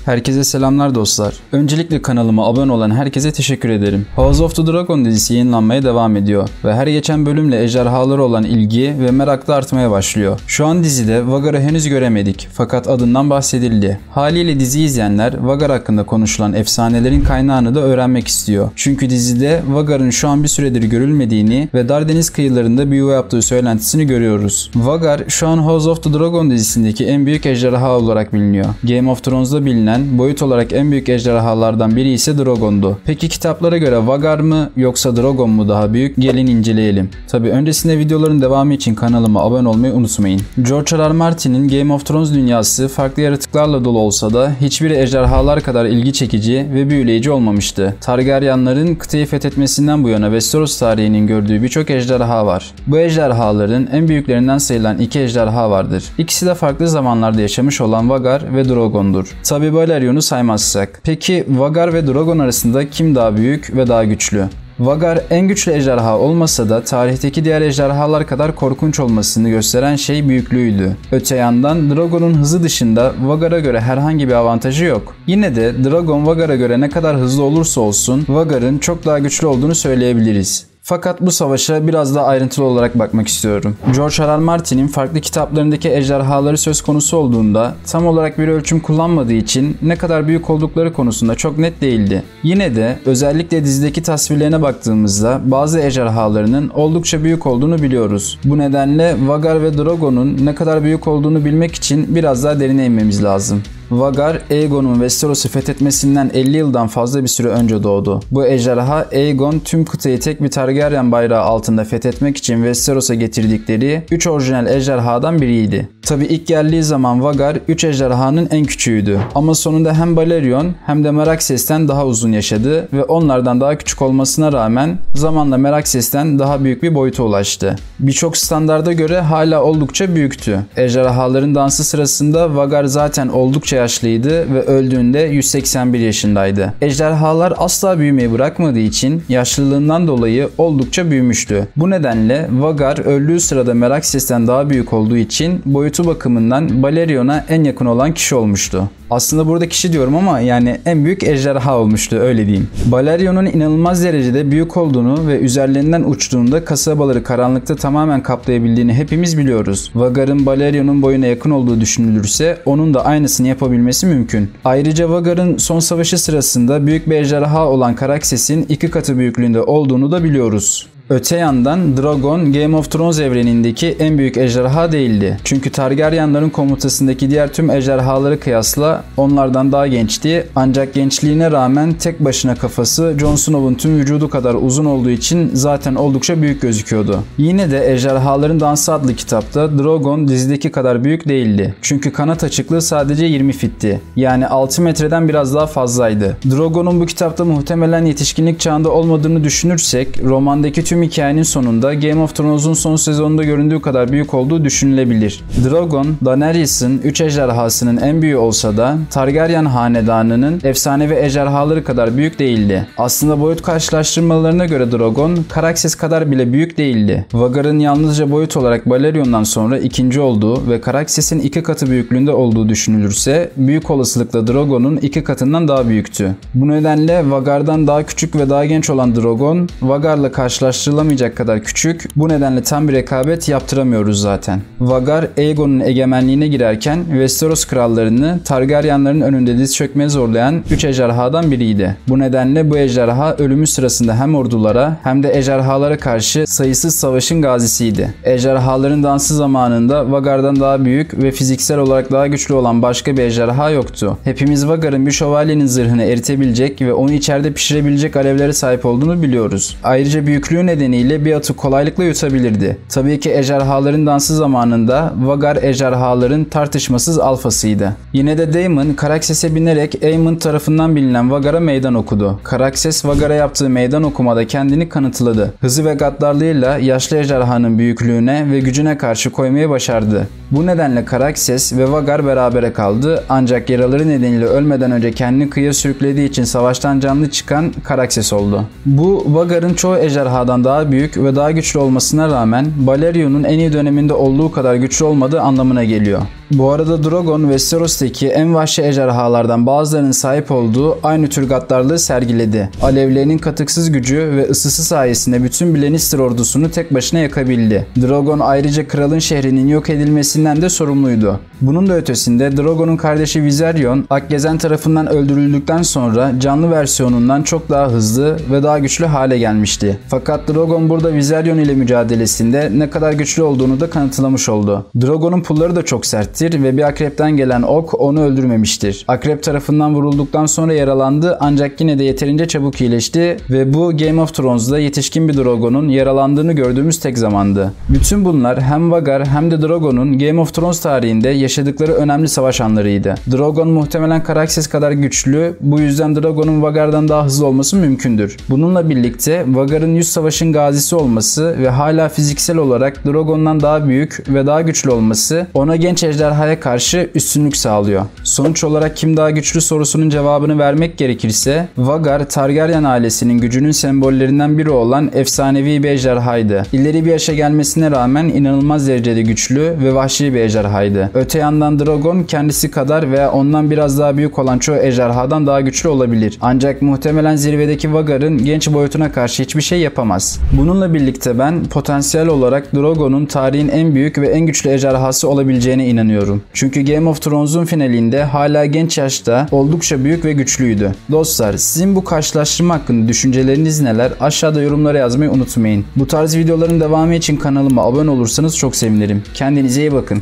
Herkese selamlar dostlar. Öncelikle kanalıma abone olan herkese teşekkür ederim. House of the Dragon dizisi yayınlanmaya devam ediyor ve her geçen bölümle ejderhalara olan ilgi ve merak da artmaya başlıyor. Şu an dizide Vhagar'ı henüz göremedik fakat adından bahsedildi. Haliyle dizi izleyenler Vhagar hakkında konuşulan efsanelerin kaynağını da öğrenmek istiyor. Çünkü dizide Vhagar'ın şu an bir süredir görülmediğini ve Dardeniz kıyılarında bir yuva yaptığı söylentisini görüyoruz. Vhagar şu an House of the Dragon dizisindeki en büyük ejderha olarak biliniyor. Game of Thrones'da bilinen boyut olarak en büyük ejderhalardan biri ise Drogon'du. Peki kitaplara göre Vhagar mı yoksa Drogon mu daha büyük? Gelin inceleyelim. Tabi öncesinde videoların devamı için kanalıma abone olmayı unutmayın. George R. R. Martin'in Game of Thrones dünyası farklı yaratıklarla dolu olsa da hiçbiri ejderhalar kadar ilgi çekici ve büyüleyici olmamıştı. Targaryenların kıtayı fethetmesinden bu yana Westeros tarihinin gördüğü birçok ejderha var. Bu ejderhaların en büyüklerinden sayılan iki ejderha vardır. İkisi de farklı zamanlarda yaşamış olan Vhagar ve Drogon'dur. Tabi Balerion'u saymazsak. Peki Vhagar ve Drogon arasında kim daha büyük ve daha güçlü? Vhagar en güçlü ejderha olmasa da tarihteki diğer ejderhalar kadar korkunç olmasını gösteren şey büyüklüğüydü. Öte yandan Drogon'un hızı dışında Vhagar'a göre herhangi bir avantajı yok. Yine de Drogon Vhagar'a göre ne kadar hızlı olursa olsun Vhagar'ın çok daha güçlü olduğunu söyleyebiliriz. Fakat bu savaşa biraz daha ayrıntılı olarak bakmak istiyorum. George R. R. Martin'in farklı kitaplarındaki ejderhaları söz konusu olduğunda tam olarak bir ölçüm kullanmadığı için ne kadar büyük oldukları konusunda çok net değildi. Yine de özellikle dizideki tasvirlerine baktığımızda bazı ejderhalarının oldukça büyük olduğunu biliyoruz. Bu nedenle Vhagar ve Drogon'un ne kadar büyük olduğunu bilmek için biraz daha derine inmemiz lazım. Vhagar, Aegon'un Westeros'u fethetmesinden 50 yıldan fazla bir süre önce doğdu. Bu ejderha, Aegon tüm kıtayı tek bir Targaryen bayrağı altında fethetmek için Westeros'a getirdikleri 3 orijinal ejderhadan biriydi. Tabi ilk geldiği zaman Vhagar 3 ejderhanın en küçüğüydü. Ama sonunda hem Balerion hem de Meraxes'ten daha uzun yaşadı ve onlardan daha küçük olmasına rağmen zamanla Meraxes'ten daha büyük bir boyuta ulaştı. Birçok standarda göre hala oldukça büyüktü. Ejderhaların dansı sırasında Vhagar zaten oldukça yaşlıydı ve öldüğünde 181 yaşındaydı. Ejderhalar asla büyümeyi bırakmadığı için yaşlılığından dolayı oldukça büyümüştü. Bu nedenle Vhagar öldüğü sırada Meraxes'ten daha büyük olduğu için boyutu bakımından Balerion'a en yakın olan kişi olmuştu. Aslında burada kişi diyorum ama yani en büyük ejderha olmuştu, öyle diyeyim. Balerion'un inanılmaz derecede büyük olduğunu ve üzerlerinden uçtuğunda kasabaları karanlıkta tamamen kaplayabildiğini hepimiz biliyoruz. Vhagar'ın Balerion'un boyuna yakın olduğu düşünülürse onun da aynısını yapabilmesi mümkün. Ayrıca Vhagar'ın son savaşı sırasında büyük bir ejderha olan Caraxes'in 2 katı büyüklüğünde olduğunu da biliyoruz. Öte yandan Drogon Game of Thrones evrenindeki en büyük ejderha değildi. Çünkü Targaryenların komutasındaki diğer tüm ejderhaları kıyasla onlardan daha gençti. Ancak gençliğine rağmen tek başına kafası Jon Snow'un tüm vücudu kadar uzun olduğu için zaten oldukça büyük gözüküyordu. Yine de Ejderhaların Dansı adlı kitapta Drogon dizideki kadar büyük değildi. Çünkü kanat açıklığı sadece 20 fitti. Yani 6 metreden biraz daha fazlaydı. Drogon'un bu kitapta muhtemelen yetişkinlik çağında olmadığını düşünürsek romandaki tüm hikayenin sonunda Game of Thrones'un son sezonunda göründüğü kadar büyük olduğu düşünülebilir. Drogon, Daenerys'in 3 ejderhasının en büyüğü olsa da Targaryen hanedanının efsanevi ejderhaları kadar büyük değildi. Aslında boyut karşılaştırmalarına göre Drogon, Caraxes kadar bile büyük değildi. Vhagar'ın yalnızca boyut olarak Balerion'dan sonra ikinci olduğu ve Caraxes'in 2 katı büyüklüğünde olduğu düşünülürse büyük olasılıkla Drogon'un 2 katından daha büyüktü. Bu nedenle Vhagar'dan daha küçük ve daha genç olan Drogon, Vhagar'la karşılaştırılamayacak kadar küçük. Bu nedenle tam bir rekabet yaptıramıyoruz zaten. Vhagar, Aegon'un egemenliğine girerken Westeros krallarını Targaryenların önünde diz çökmeye zorlayan 3 ejderhadan biriydi. Bu nedenle bu ejderha ölümü sırasında hem ordulara hem de ejderhalara karşı sayısız savaşın gazisiydi. Ejderhaların dansı zamanında Vhagar'dan daha büyük ve fiziksel olarak daha güçlü olan başka bir ejderha yoktu. Hepimiz Vhagar'ın bir şövalyenin zırhını eritebilecek ve onu içeride pişirebilecek alevlere sahip olduğunu biliyoruz. Ayrıca büyüklüğü nedeniyle bir atı kolaylıkla yutabilirdi. Tabii ki Ejderhaların Dansı zamanında Vhagar ejderhaların tartışmasız alfasıydı. Yine de Daemon, Caraxes'e binerek Aemon tarafından bilinen Vhagar'a meydan okudu. Caraxes, Vhagar'a yaptığı meydan okumada kendini kanıtladı. Hızı ve gaddarlığıyla yaşlı ejderhanın büyüklüğüne ve gücüne karşı koymayı başardı. Bu nedenle Caraxes ve Vhagar berabere kaldı ancak yaraları nedeniyle ölmeden önce kendini kıyıya sürüklediği için savaştan canlı çıkan Caraxes oldu. Bu Vhagar'ın çoğu ejderhadan Vagar'dan daha büyük ve daha güçlü olmasına rağmen Balerion'un en iyi döneminde olduğu kadar güçlü olmadığı anlamına geliyor. Bu arada Drogon, Westeros'taki en vahşi ejderhalardan bazılarının sahip olduğu aynı tür gaddarlığı sergiledi. Alevlerinin katıksız gücü ve ısısı sayesinde bütün bir Lannister ordusunu tek başına yakabildi. Drogon ayrıca kralın şehrinin yok edilmesinden de sorumluydu. Bunun da ötesinde Drogon'un kardeşi Viserion, Akgezen tarafından öldürüldükten sonra canlı versiyonundan çok daha hızlı ve daha güçlü hale gelmişti. Fakat Drogon burada Viserion ile mücadelesinde ne kadar güçlü olduğunu da kanıtlamış oldu. Drogon'un pulları da çok sertti ve bir akrepten gelen ok onu öldürmemiştir. Akrep tarafından vurulduktan sonra yaralandı ancak yine de yeterince çabuk iyileşti ve bu Game of Thrones'da yetişkin bir Drogon'un yaralandığını gördüğümüz tek zamandı. Bütün bunlar hem Vhagar hem de Drogon'un Game of Thrones tarihinde yaşadıkları önemli savaş anlarıydı. Drogon muhtemelen Caraxes kadar güçlü, bu yüzden Drogon'un Vhagar'dan daha hızlı olması mümkündür. Bununla birlikte Vhagar'ın 100 savaşın gazisi olması ve hala fiziksel olarak Drogon'dan daha büyük ve daha güçlü olması ona genç ejderhaya karşı üstünlük sağlıyor. Sonuç olarak kim daha güçlü sorusunun cevabını vermek gerekirse Vhagar, Targaryen ailesinin gücünün sembollerinden biri olan efsanevi bir ejderhaydı. İleri bir yaşa gelmesine rağmen inanılmaz derecede güçlü ve vahşi bir ejderhaydı. Öte yandan Drogon kendisi kadar veya ondan biraz daha büyük olan çoğu ejderhadan daha güçlü olabilir. Ancak muhtemelen zirvedeki Vhagar'ın genç boyutuna karşı hiçbir şey yapamaz. Bununla birlikte ben potansiyel olarak Drogon'un tarihin en büyük ve en güçlü ejderhası olabileceğine inanıyorum. Çünkü Game of Thrones'un finalinde hala genç yaşta oldukça büyük ve güçlüydü. Dostlar, sizin bu karşılaştırma hakkında düşünceleriniz neler? Aşağıda yorumlara yazmayı unutmayın. Bu tarz videoların devamı için kanalıma abone olursanız çok sevinirim. Kendinize iyi bakın.